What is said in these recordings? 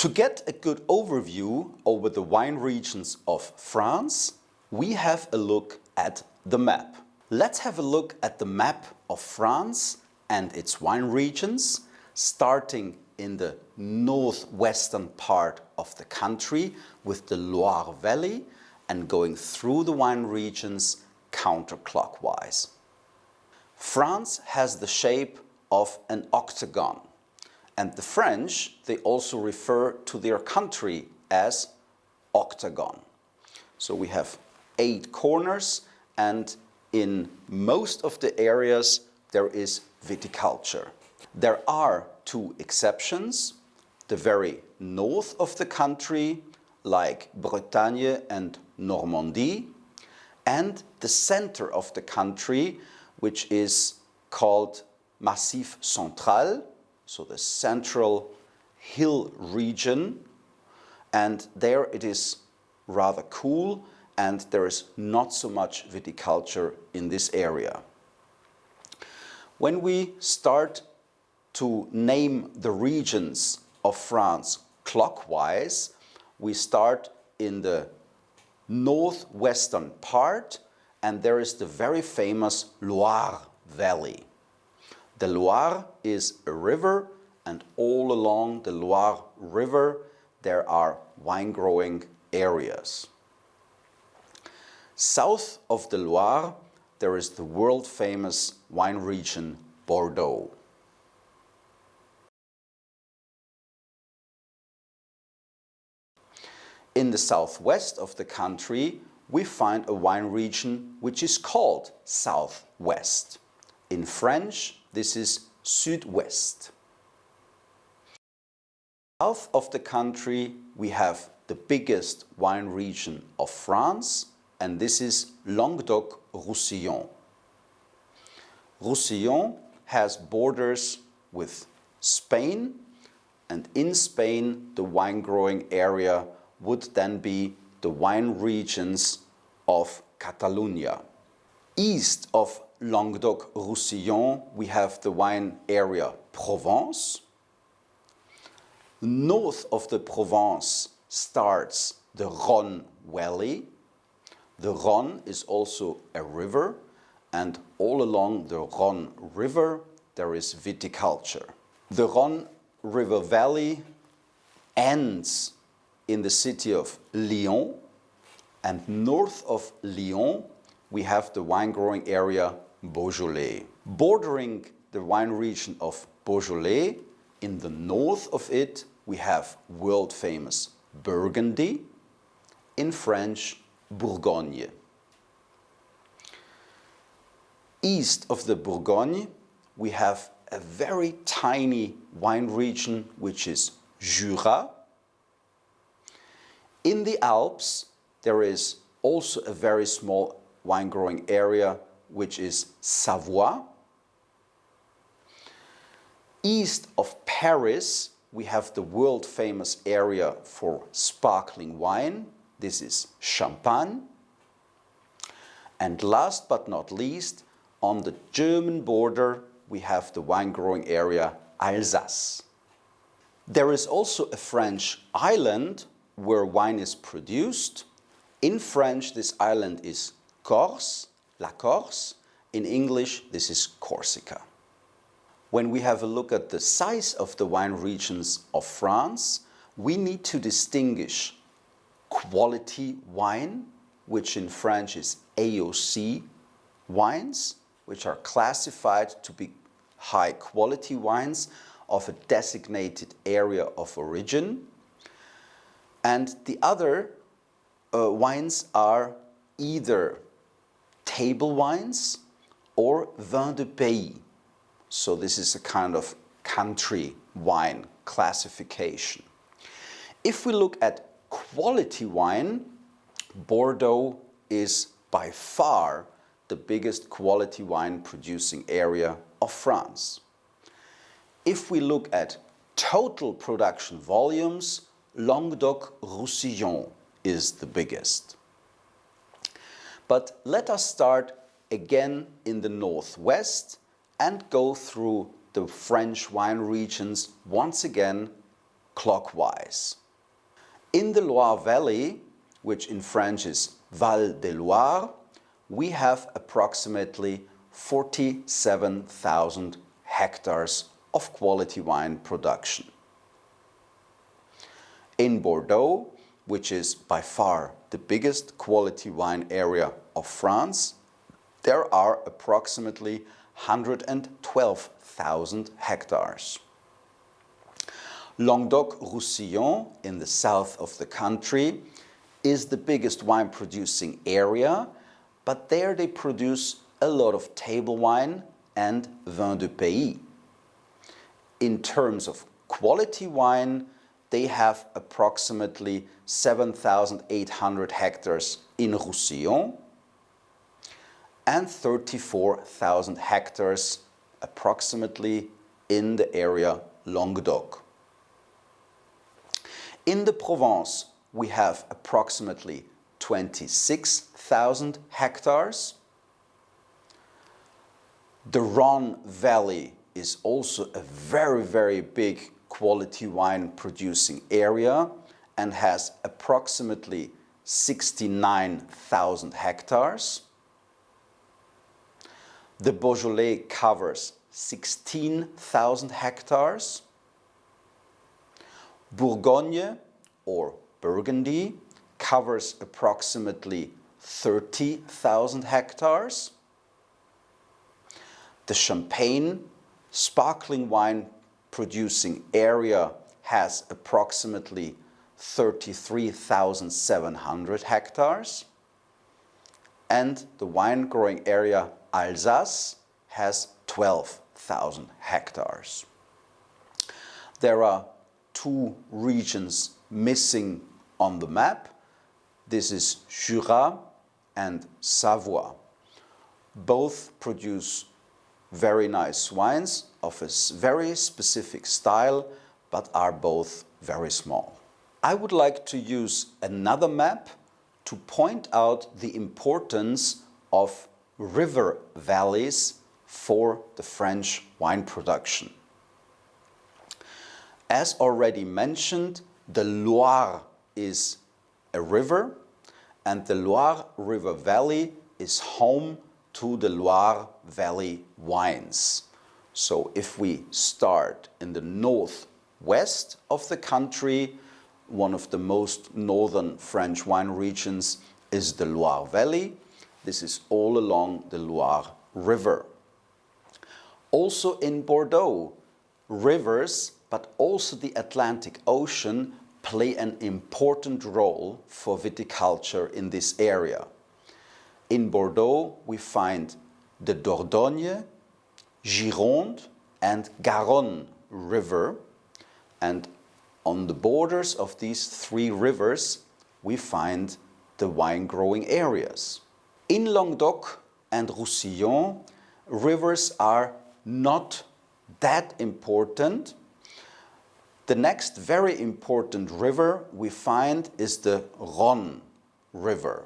To get a good overview over the wine regions of France, we have a look at the map. Let's have a look at the map of France and its wine regions, starting in the northwestern part of the country with the Loire Valley and going through the wine regions counterclockwise. France has the shape of an octagon, and the French, they also refer to their country as octagon. So we have 8 corners, and in most of the areas there is viticulture. There are 2 exceptions: the very north of the country, like Bretagne and Normandy, and the center of the country, which is called Massif Central, so the central hill region, and there it is rather cool and there is not so much viticulture in this area. When we start to name the regions of France clockwise, we start in the northwestern part, and there is the very famous Loire Valley. The Loire is a river, and all along the Loire River there are wine-growing areas. South of the Loire there is the world-famous wine region Bordeaux. In the southwest of the country, we find a wine region which is called Southwest. In French, this is Sud-Ouest. South of the country, we have the biggest wine region of France, and this is Languedoc-Roussillon. Roussillon has borders with Spain, and in Spain, the wine-growing area would then be the wine regions of Catalonia. East of Languedoc-Roussillon, we have the wine area Provence. North of the Provence starts the Rhône Valley. The Rhône is also a river, and all along the Rhône River there is viticulture. The Rhône River Valley ends in the city of Lyon, and north of Lyon we have the wine-growing area Beaujolais. Bordering the wine region of Beaujolais, in the north of it we have world-famous Burgundy, in French Bourgogne. East of the Bourgogne we have a very tiny wine region which is Jura. In the Alps there is also a very small wine-growing area which is Savoie. East of Paris we have the world-famous area for sparkling wine. This is Champagne. And last but not least, on the German border we have the wine-growing area Alsace. There is also a French island where wine is produced. In French this island is Corse, La Corse. In English this is Corsica. When we have a look at the size of the wine regions of France, we need to distinguish quality wine, which in French is AOC wines, which are classified to be high quality wines of a designated area of origin. And the other wines are either table wines or vin de pays. So this is a kind of country wine classification. If we look at quality wine, Bordeaux is by far the biggest quality wine producing area of France. If we look at total production volumes, Languedoc-Roussillon is the biggest. But let us start again in the northwest and go through the French wine regions once again clockwise. In the Loire Valley, which in French is Val de Loire, we have approximately 47,000 hectares of quality wine production. In Bordeaux, which is by far the biggest quality wine area of France, there are approximately 112,000 hectares. Languedoc-Roussillon, in the south of the country, is the biggest wine producing area, but there they produce a lot of table wine and vin de pays. In terms of quality wine, they have approximately 7,800 hectares in Roussillon and 34,000 hectares approximately in the area Languedoc. In the Provence, we have approximately 26,000 hectares. The Rhône Valley is also a very big quality wine producing area and has approximately 69,000 hectares. The Beaujolais covers 16,000 hectares. Bourgogne, or Burgundy, covers approximately 30,000 hectares. The Champagne sparkling wine producing area has approximately 33,700 hectares. And the wine growing area Alsace has 12,000 hectares. There are two regions missing on the map. This is Jura and Savoie. Both produce very nice wines of a very specific style, but are both very small. I would like to use another map to point out the importance of river valleys for the French wine production. As already mentioned, the Loire is a river, and the Loire River Valley is home to the Loire Valley wines. So if we start in the northwest of the country, one of the most northern French wine regions is the Loire Valley. This is all along the Loire River. Also in Bordeaux, rivers, but also the Atlantic Ocean, play an important role for viticulture in this area. In Bordeaux, we find the Dordogne, Gironde, and Garonne River, and on the borders of these three rivers, we find the wine-growing areas. In Languedoc and Roussillon, rivers are not that important. The next very important river we find is the Rhône River.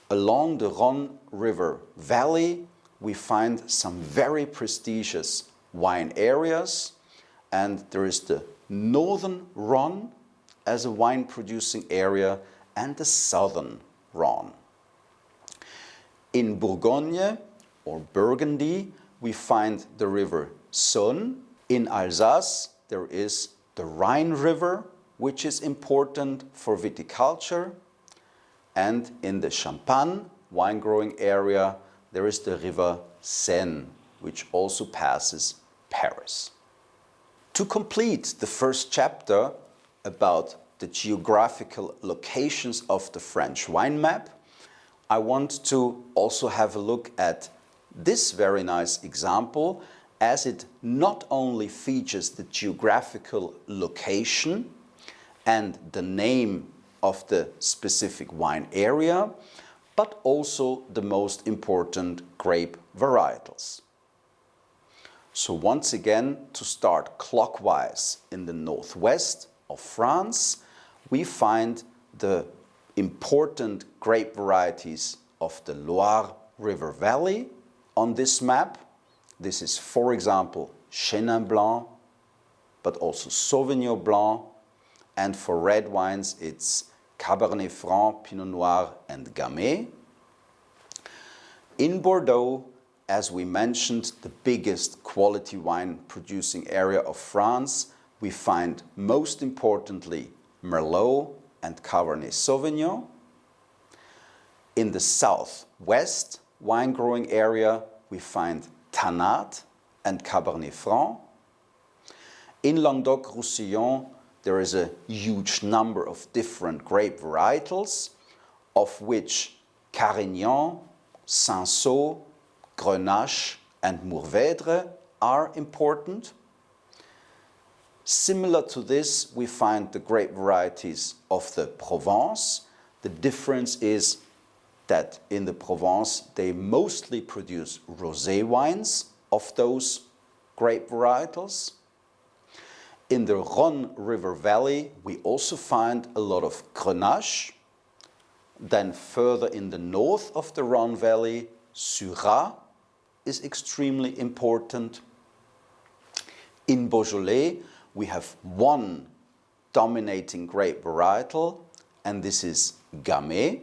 Along the Rhône River Valley, we find some very prestigious wine areas, and there is the northern Rhône as a wine producing area and the southern Rhône. In Bourgogne or Burgundy, we find the river Saône. In Alsace, there is the Rhine River, which is important for viticulture. And in the Champagne wine growing area, there is the river Seine, which also passes Paris. To complete the first chapter about the geographical locations of the French wine map, I want to also have a look at this very nice example, as it not only features the geographical location and the name of the specific wine area, but also the most important grape varietals. So once again, to start clockwise in the northwest of France, we find the important grape varieties of the Loire River Valley on this map. This is, for example, Chenin Blanc, but also Sauvignon Blanc. And for red wines, it's Cabernet Franc, Pinot Noir, and Gamay. In Bordeaux, as we mentioned, the biggest quality wine producing area of France, we find most importantly Merlot and Cabernet Sauvignon. In the southwest wine growing area, we find Tannat and Cabernet Franc. In Languedoc-Roussillon, there is a huge number of different grape varietals, of which Carignan, Cinsault, Grenache, and Mourvèdre are important. Similar to this, we find the grape varieties of the Provence. The difference is that in the Provence, they mostly produce rosé wines of those grape varietals. In the Rhône River Valley, we also find a lot of Grenache. Then further in the north of the Rhône Valley, Syrah is extremely important. In Beaujolais, we have one dominating grape varietal, and this is Gamay.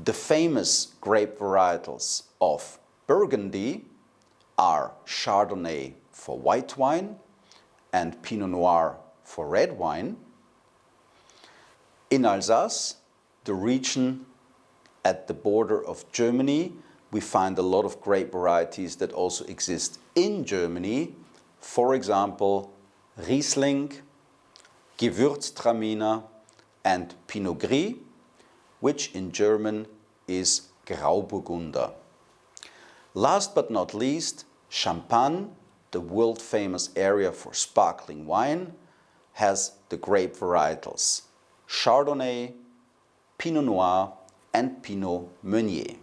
The famous grape varietals of Burgundy are Chardonnay for white wine and Pinot Noir for red wine. In Alsace, the region at the border of Germany, we find a lot of grape varieties that also exist in Germany. For example, Riesling, Gewürztraminer, and Pinot Gris, which in German is Grauburgunder. Last but not least, Champagne, the world-famous area for sparkling wine, has the grape varietals Chardonnay, Pinot Noir, and Pinot Meunier.